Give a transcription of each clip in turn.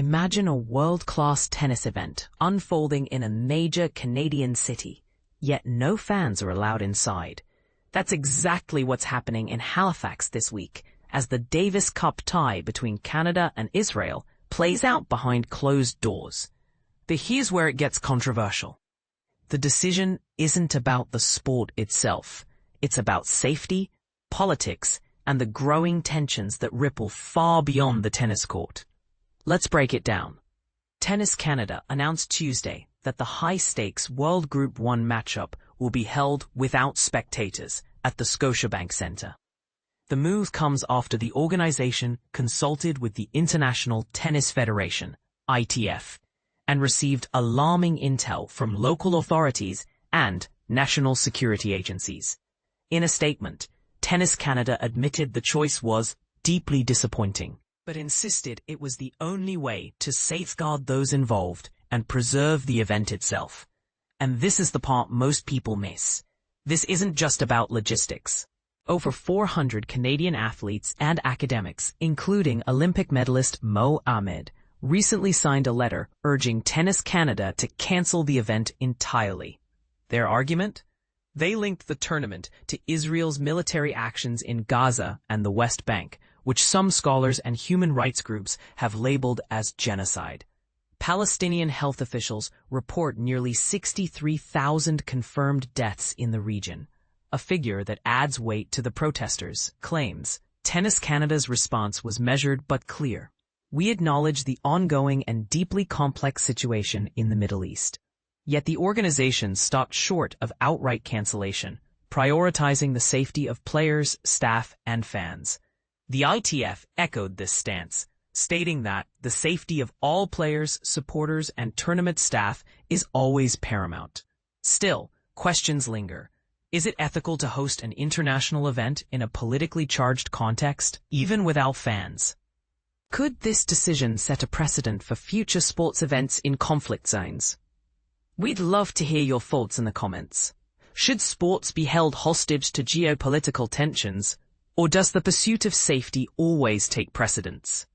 Imagine a world-class tennis event unfolding in a major Canadian city, yet no fans are allowed inside. That's exactly what's happening in Halifax this week, as the Davis Cup tie between Canada and Israel plays out behind closed doors. But here's where it gets controversial. The decision isn't about the sport itself. It's about safety, politics, and the growing tensions that ripple far beyond the tennis court. Let's break it down. Tennis Canada announced Tuesday that the high-stakes World Group 1 matchup will be held without spectators at the Scotiabank Centre. The move comes after the organization consulted with the International Tennis Federation, ITF, and received alarming intel from local authorities and national security agencies. In a statement, Tennis Canada admitted the choice was deeply disappointing, but insisted it was the only way to safeguard those involved and preserve the event itself. And this is the part most people miss. This isn't just about logistics. Over 400 Canadian athletes and academics, including Olympic medalist Mo Ahmed, recently signed a letter urging Tennis Canada to cancel the event entirely. Their argument? They linked the tournament to Israel's military actions in Gaza and the West Bank, which some scholars and human rights groups have labeled as genocide. Palestinian health officials report nearly 63,000 confirmed deaths in the region, a figure that adds weight to the protesters' claims. Tennis Canada's response was measured but clear. We acknowledge the ongoing and deeply complex situation in the Middle East. Yet the organization stopped short of outright cancellation, prioritizing the safety of players, staff, and fans. The ITF echoed this stance, stating that the safety of all players, supporters, and tournament staff is always paramount. Still, questions linger. Is it ethical to host an international event in a politically charged context, even without fans? Could this decision set a precedent for future sports events in conflict zones? We'd love to hear your thoughts in the comments. Should sports be held hostage to geopolitical tensions, or does the pursuit of safety always take precedence?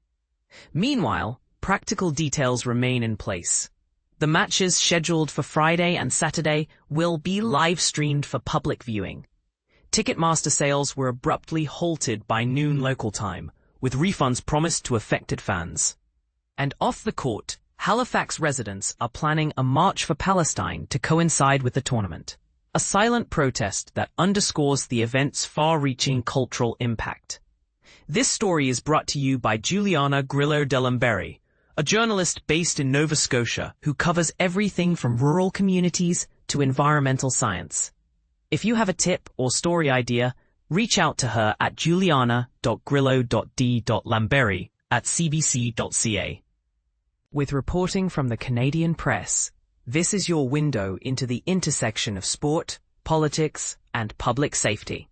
Meanwhile, practical details remain in place. The matches scheduled for Friday and Saturday will be live-streamed for public viewing. Ticketmaster sales were abruptly halted by noon local time, with refunds promised to affected fans. And off the court, Halifax residents are planning a march for Palestine to coincide with the tournament, a silent protest that underscores the event's far-reaching cultural impact. This story is brought to you by Juliana Grillo de Lamberi, a journalist based in Nova Scotia who covers everything from rural communities to environmental science. If you have a tip or story idea, reach out to her at juliana.grillo.d.lamberi@cbc.ca. With reporting from the Canadian press, this is your window into the intersection of sport, politics, and public safety.